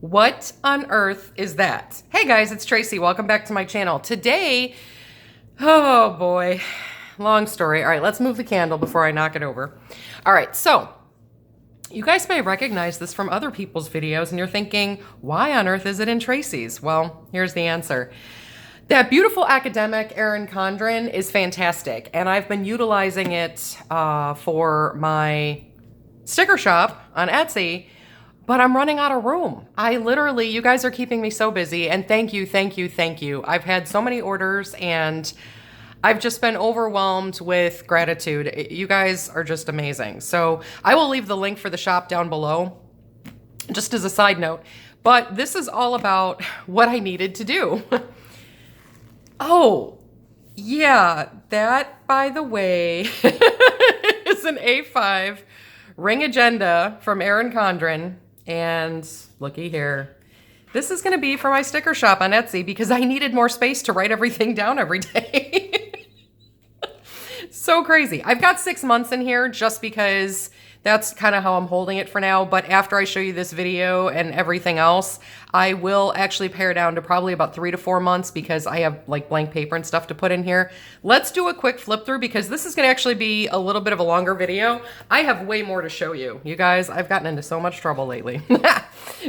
What on earth is that? Hey guys, it's Tracy. Welcome back to my channel. Today, oh boy, long story. All right, let's move the candle before I knock it over. All right, so you guys may recognize this from other people's videos and you're thinking, why on earth is it in Tracy's? Well, here's the answer. That beautiful academic, Erin Condren, is fantastic. And I've been utilizing it for my sticker shop on Etsy, but I'm running out of room. I literally, you guys are keeping me so busy, and thank you, thank you, thank you. I've had so many orders and I've just been overwhelmed with gratitude. You guys are just amazing. So I will leave the link for the shop down below, just as a side note. But this is all about what I needed to do. Oh, yeah, that, by the way, is an A5 ring agenda from Erin Condren. And looky here. This is going to be for my sticker shop on Etsy because I needed more space to write everything down every day. So crazy. I've got 6 months in here just because that's kind of how I'm holding it for now. But after I show you this video and everything else, I will actually pare down to probably about 3 to 4 months because I have like blank paper and stuff to put in here. Let's do a quick flip through because this is going to actually be a little bit of a longer video. I have way more to show you. You guys, I've gotten into so much trouble lately.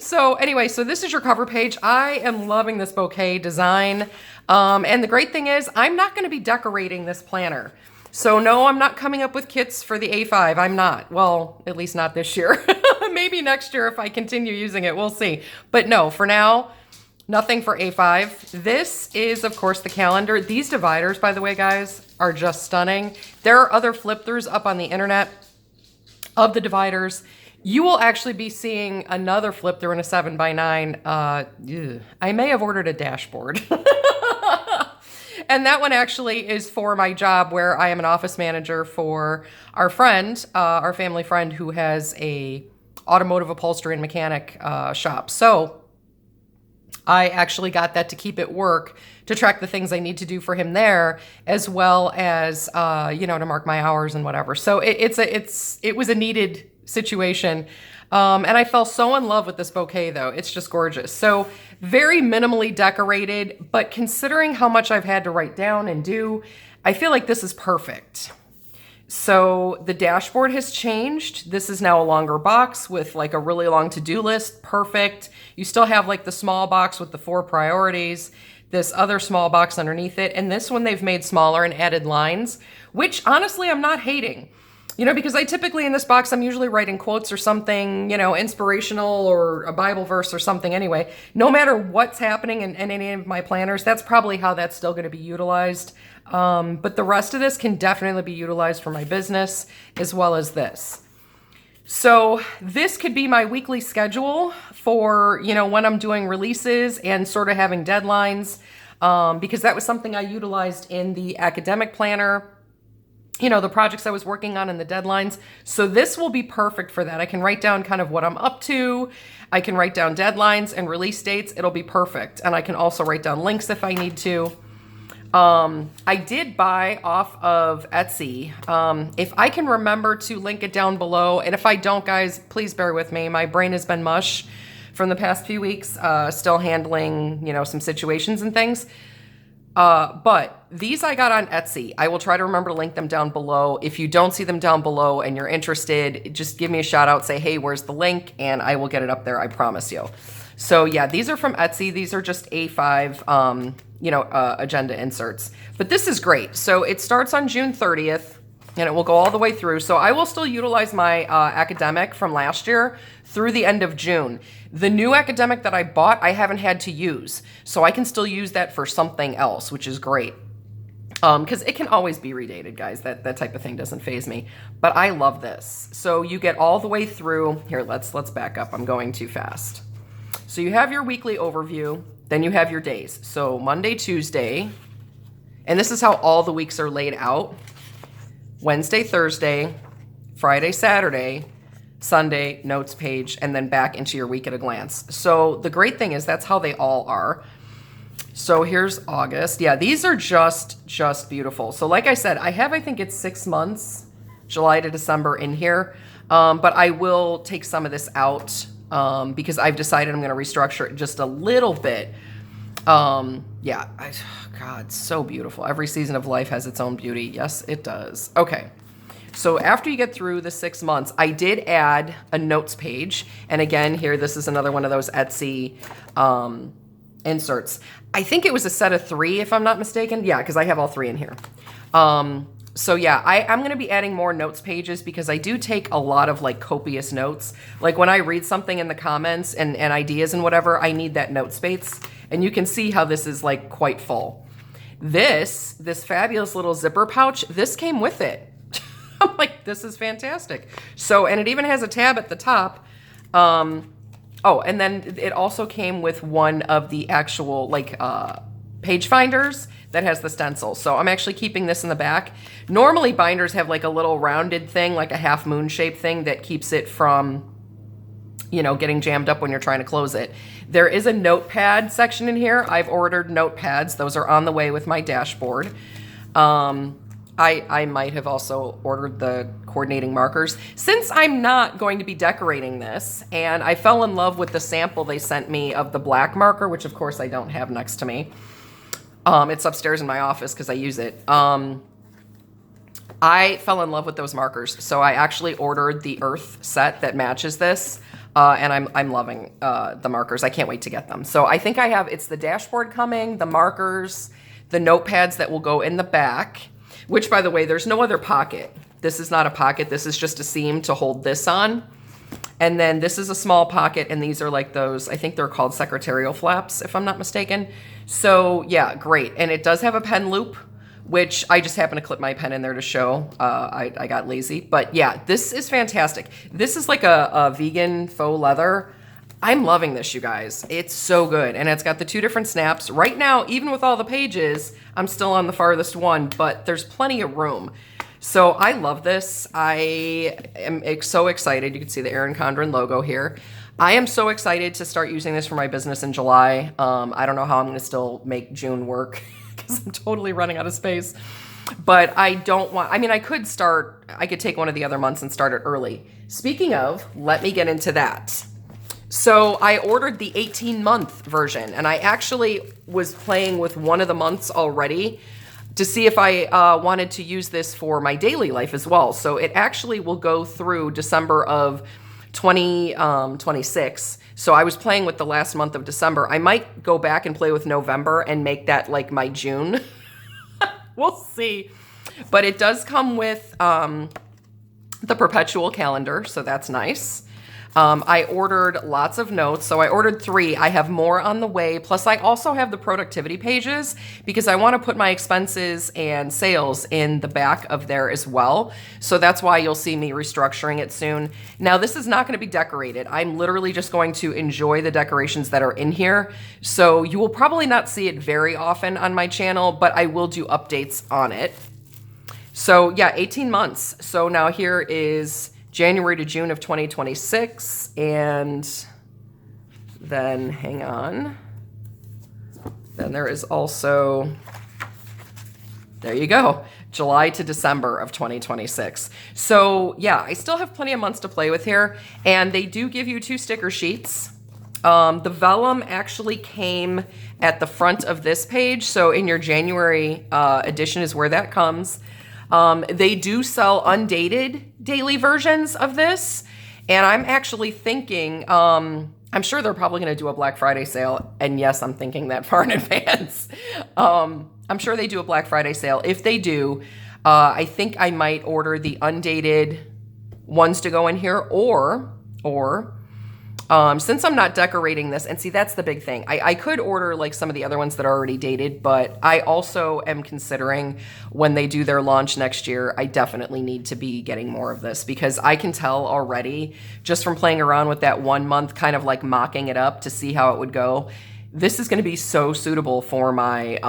So anyway, so this is your cover page. I am loving this bouquet design. And the great thing is I'm not going to be decorating this planner. So no, I'm not coming up with kits for the A5. I'm not. Well, at least not this year. Maybe next year if I continue using it, we'll see. But no, for now, nothing for A5. This is, of course, the calendar. These dividers, by the way, guys, are just stunning. There are other flip-throughs up on the internet of the dividers. You will actually be seeing another flip-through in a 7x9. I may have ordered a dashboard. And that one actually is for my job where I am an office manager for our friend, our family friend who has a automotive upholstery and mechanic shop. So I actually got that to keep it work, to track the things I need to do for him there, as well as, you know, to mark my hours and whatever. So it was a needed situation. And I fell so in love with this bouquet though. It's just gorgeous. So very minimally decorated, but considering how much I've had to write down and do, I feel like this is perfect. So the dashboard has changed. This is now a longer box with like a really long to-do list. Perfect. You still have like the small box with the 4 priorities, this other small box underneath it. And this one they've made smaller and added lines, which honestly, I'm not hating. You know, because I typically in this box, I'm usually writing quotes or something, you know, inspirational or a Bible verse or something anyway. No matter what's happening in any of my planners, that's probably how that's still going to be utilized. But the rest of this can definitely be utilized for my business as well as this. So this could be my weekly schedule for, you know, when I'm doing releases and sort of having deadlines, because that was something I utilized in the academic planner. You know, the projects I was working on and the deadlines. So this will be perfect for that. I can write down kind of what I'm up to. I can write down deadlines and release dates. It'll be perfect. And I can also write down links if I need to. I did buy off of Etsy. If I can remember to link it down below. And if I don't, guys, please bear with me. My brain has been mush from the past few weeks, still handling, you know, some situations and things. But these I got on Etsy. I will try to remember to link them down below. If you don't see them down below and you're interested, just give me a shout out, say, hey, where's the link? And I will get it up there, I promise you. So yeah, these are from Etsy. These are just A5, you know, agenda inserts. But this is great. So it starts on June 30th and it will go all the way through. So I will still utilize my academic from last year through the end of June. The new academic that I bought, I haven't had to use. So I can still use that for something else, which is great. Because it can always be redated, guys. That type of thing doesn't faze me. But I love this. So you get all the way through. Here, let's back up. I'm going too fast. So you have your weekly overview. Then you have your days. So Monday, Tuesday. And this is how all the weeks are laid out. Wednesday, Thursday, Friday, Saturday, Sunday, notes page, and then back into your week at a glance. So the great thing is that's how they all are. So here's August. Yeah, these are just beautiful. So like I said, I think it's 6 months, July to December in here. But I will take some of this out because I've decided I'm going to restructure it just a little bit. Yeah, God, so beautiful. Every season of life has its own beauty. Yes, it does. Okay. So after you get through the 6 months, I did add a notes page. And again, here, this is another one of those Etsy inserts. I think it was a set of 3, if I'm not mistaken. Yeah, because I have all 3 in here. So yeah, I'm going to be adding more notes pages because I do take a lot of like copious notes. Like when I read something in the comments and ideas and whatever, I need that note space. And you can see how this is like quite full. This fabulous little zipper pouch, this came with it. I'm like, this is fantastic. So, and it even has a tab at the top. Oh, and then it also came with one of the actual like page finders that has the stencil. So I'm actually keeping this in the back. Normally binders have like a little rounded thing, like a half moon shaped thing that keeps it from, you know, getting jammed up when you're trying to close it. There is a notepad section in here. I've ordered notepads. Those are on the way with my dashboard. I might have also ordered the coordinating markers. Since I'm not going to be decorating this, and I fell in love with the sample they sent me of the black marker, which of course I don't have next to me. It's upstairs in my office because I use it. I fell in love with those markers. So I actually ordered the Earth set that matches this. And I'm loving the markers. I can't wait to get them. So I think I have, it's the dashboard coming, the markers, the notepads that will go in the back. Which, by the way, there's no other pocket. This is not a pocket. This is just a seam to hold this on. And then this is a small pocket, and these are like those, I think they're called secretarial flaps, if I'm not mistaken. So, yeah, great. And it does have a pen loop, which I just happen to clip my pen in there to show. I got lazy. But, yeah, this is fantastic. This is like a vegan faux leather. I'm loving this, you guys. It's so good. And it's got the 2 different snaps. Right now, even with all the pages, I'm still on the farthest one, but there's plenty of room. So I love this. I am so excited. You can see the Erin Condren logo here. I am so excited to start using this for my business in July. I don't know how I'm going to still make June work because I'm totally running out of space. But I don't want, I mean, I could take one of the other months and start it early. Speaking of, let me get into that. So I ordered the 18-month version, and I actually was playing with one of the months already to see if I wanted to use this for my daily life as well. So it actually will go through December of 2026. So I was playing with the last month of December. I might go back and play with November and make that like my June. We'll see. But it does come with the perpetual calendar, so that's nice. I ordered lots of notes. So I ordered 3. I have more on the way. Plus I also have the productivity pages because I want to put my expenses and sales in the back of there as well. So that's why you'll see me restructuring it soon. Now this is not going to be decorated. I'm literally just going to enjoy the decorations that are in here. So you will probably not see it very often on my channel, but I will do updates on it. So yeah, 18 months. So now here is January to June of 2026, and then, hang on, then there is also, there you go, July to December of 2026. So yeah, I still have plenty of months to play with here, and they do give you 2 sticker sheets. The vellum actually came at the front of this page, so in your January edition is where that comes. They do sell undated daily versions of this, and I'm actually thinking, I'm sure they're probably going to do a Black Friday sale, and yes, I'm thinking that far in advance. I'm sure they do a Black Friday sale. If they do, I think I might order the undated ones to go in here, or since I'm not decorating this, and see, that's the big thing. I could order like some of the other ones that are already dated, but I also am considering when they do their launch next year, I definitely need to be getting more of this because I can tell already just from playing around with that 1 month, kind of like mocking it up to see how it would go. This is going to be so suitable for my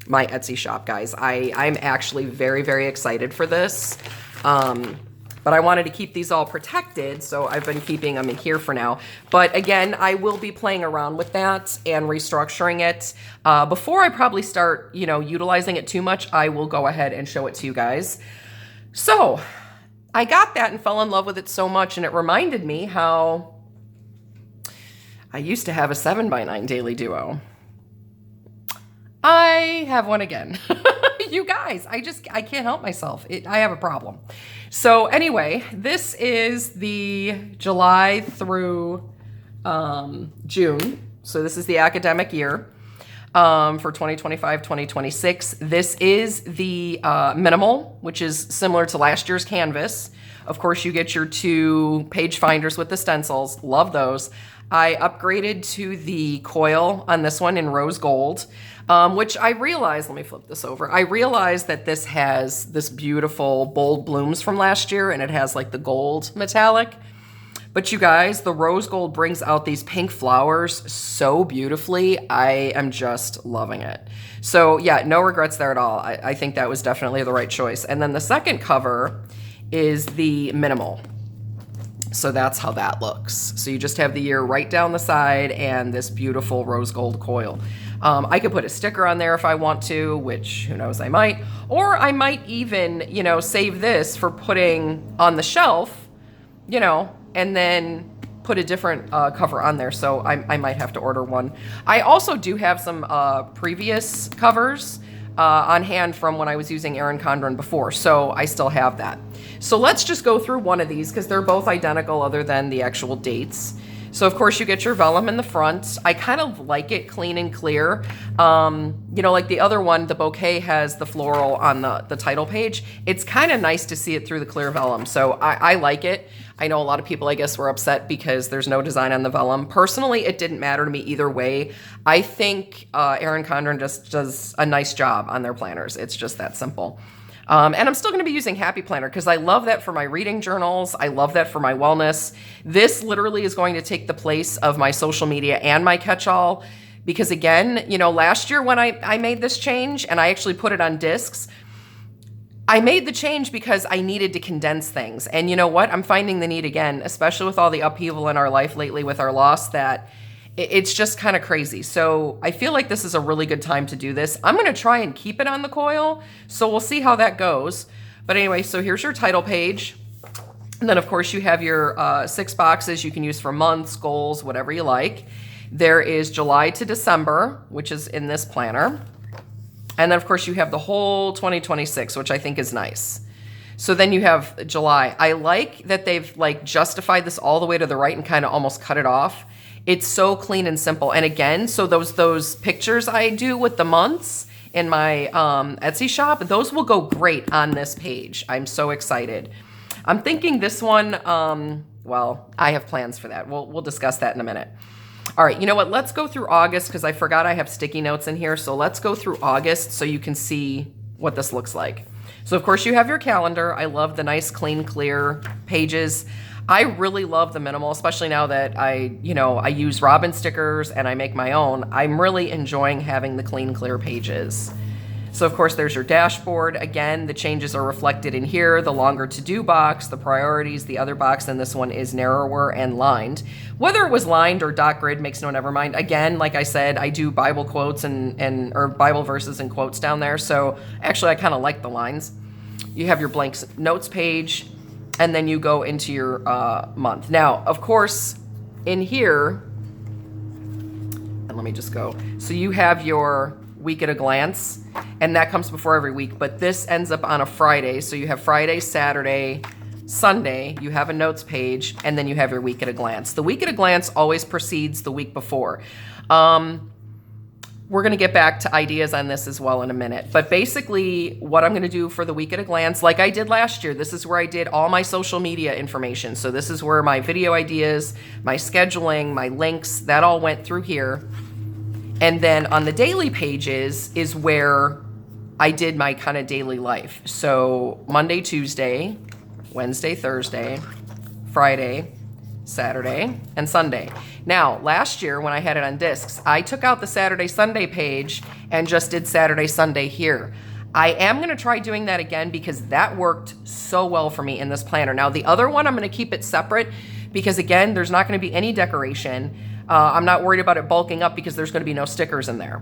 my Etsy shop, guys. I'm actually very, very excited for this. But I wanted to keep these all protected, so I've been keeping them in here for now. But again, I will be playing around with that and restructuring it. Before I probably start, utilizing it too much, I will go ahead and show it to you guys. So I got that and fell in love with it so much, and it reminded me how I used to have a 7x9 daily duo. I have one again. You guys, I can't help myself. I have a problem. So anyway, this is the July through June. So this is the academic year for 2025-2026. This is the minimal, which is similar to last year's Canvas. Of course, you get your 2 page finders with the stencils. Love those. I upgraded to the coil on this one in rose gold, which I realized, let me flip this over. I realized that this has this beautiful bold blooms from last year, and it has like the gold metallic. But you guys, the rose gold brings out these pink flowers so beautifully. I am just loving it. So yeah, no regrets there at all. I think that was definitely the right choice. And then the second cover is the minimal. So that's how that looks. So you just have the year right down the side and this beautiful rose gold coil. I could put a sticker on there if I want to, which who knows, I might. Or I might even, you know, save this for putting on the shelf, you know, and then put a different cover on there. So I might have to order one. I also do have some previous covers on hand from when I was using Erin Condren before. So I still have that. So let's just go through one of these because they're both identical other than the actual dates. So of course you get your vellum in the front. I kind of like it clean and clear. You know, like the other one, the bouquet has the floral on the title page. It's kind of nice to see it through the clear vellum. So I like it. I know a lot of people, I guess, were upset because there's no design on the vellum. Personally, it didn't matter to me either way. I think Erin Condren just does a nice job on their planners. It's just that simple. And I'm still going to be using Happy Planner because I love that for my reading journals. I love that for my wellness. This literally is going to take the place of my social media and my catch-all because, again, you know, last year when I made this change and I actually put it on discs, I made the change because I needed to condense things. And you know what? I'm finding the need again, especially with all the upheaval in our life lately with our loss, that it's just kind of crazy. So I feel like this is a really good time to do this. I'm going to try and keep it on the coil. So we'll see how that goes. But anyway, so here's your title page. And then of course you have your 6 boxes you can use for months, goals, whatever you like. There is July to December, which is in this planner. And then of course you have the whole 2026, which I think is nice. So then you have July. I like that they've like justified this all the way to the right and kind of almost cut it off. It's so clean and simple. And again, so those pictures I do with the months in my Etsy shop, those will go great on this page. I'm so excited. I'm thinking this one, well, I have plans for that. We'll discuss that in a minute. All right, you know what? Let's go through August because I forgot I have sticky notes in here. So let's go through August so you can see what this looks like. So of course you have your calendar. I love the nice, clean, clear pages. I really love the minimal, especially now that I use Robin stickers and I make my own. I'm really enjoying having the clean, clear pages. So of course there's your dashboard. Again, the changes are reflected in here. The longer to-do box, the priorities, the other box, and this one is narrower and lined. Whether it was lined or dot grid makes no never mind. Again, like I said, I do Bible quotes or Bible verses and quotes down there. So actually I kind of like the lines. You have your blank notes page, and then you go into your month. Now, of course, in here, and let me just go. So you have your week at a glance, and that comes before every week, but this ends up on a Friday. So you have Friday, Saturday, Sunday, you have a notes page, and then you have your week at a glance. The week at a glance always precedes the week before. We're going to get back to ideas on this as well in a minute. But basically, what I'm going to do for the week at a glance, like I did last year, this is where I did all my social media information. So this is where my video ideas, my scheduling, my links, that all went through here. And then on the daily pages is where I did my kind of daily life. So Monday, Tuesday, Wednesday, Thursday, Friday, Saturday, and Sunday. Now, last year when I had it on discs, I took out the Saturday, Sunday page and just did Saturday, Sunday here. I am going to try doing that again because that worked so well for me in this planner. Now, the other one, I'm going to keep it separate because, again, there's not going to be any decoration. I'm not worried about it bulking up because there's going to be no stickers in there.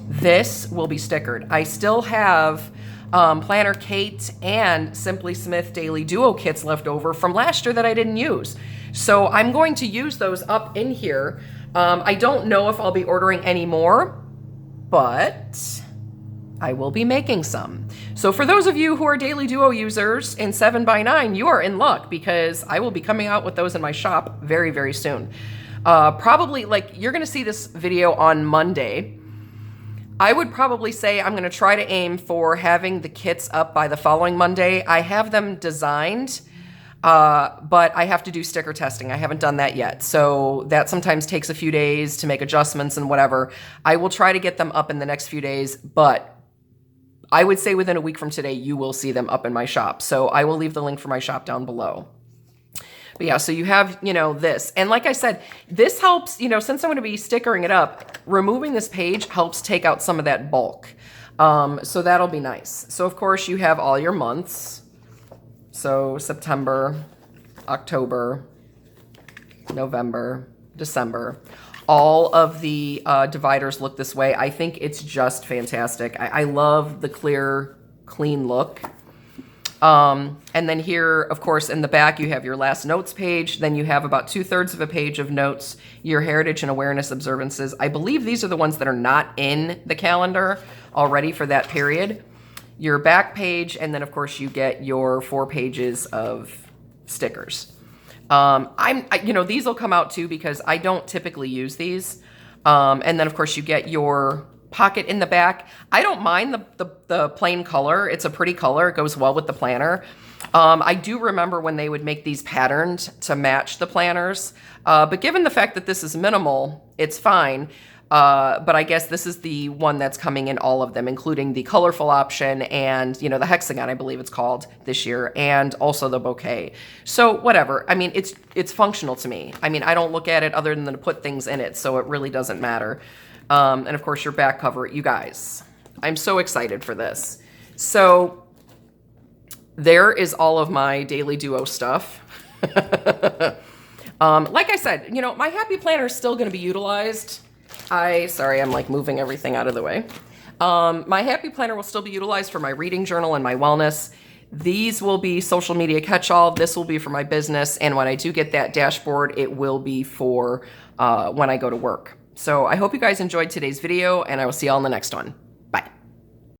this will be stickered. I still have Planner Kate and Simply Smith Daily Duo kits left over from last year that I didn't use. So I'm going to use those up in here. I don't know if I'll be ordering any more, but I will be making some. So for those of you who are Daily Duo users in 7x9, you are in luck because I will be coming out with those in my shop very, very soon. Probably, like, you're gonna see this video on Monday. I would probably say I'm gonna try to aim for having the kits up by the following Monday. I have them designed, but I have to do sticker testing. I haven't done that yet. So that sometimes takes a few days to make adjustments and whatever. I will try to get them up in the next few days, but I would say within a week from today, you will see them up in my shop. So I will leave the link for my shop down below. But yeah, so you have, you know, this. And like I said, this helps, you know, since I'm going to be stickering it up, removing this page helps take out some of that bulk. So that'll be nice. So of course you have all your months. So September, October, November, December. All of the dividers look this way. I think it's just fantastic. I love the clear, clean look. And then here, of course, in the back, you have your last notes page. Then you have about 2/3 of a page of notes, your heritage and awareness observances. I believe these are the ones that are not in the calendar already for that period. Your back page, and then of course you get your 4 pages of stickers. You know, these will come out too because I don't typically use these. And then of course you get your pocket in the back. I don't mind the plain color. It's a pretty color. It goes well with the planner. I do remember when they would make these patterned to match the planners. But given the fact that this is minimal, it's fine. But I guess this is the one that's coming in all of them, including the colorful option and, you know, the hexagon, I believe it's called this year, and also the bouquet. So whatever. I mean, it's functional to me. I mean, I don't look at it other than to put things in it, so it really doesn't matter. And of course your back cover, you guys, I'm so excited for this. So there is all of my Daily Duo stuff. Like I said, you know, my Happy Planner is still going to be utilized. Sorry, I'm like moving everything out of the way. My Happy Planner will still be utilized for my reading journal and my wellness. These will be social media catch-all. This will be for my business. And when I do get that dashboard, it will be for when I go to work. So I hope you guys enjoyed today's video, and I will see y'all in the next one.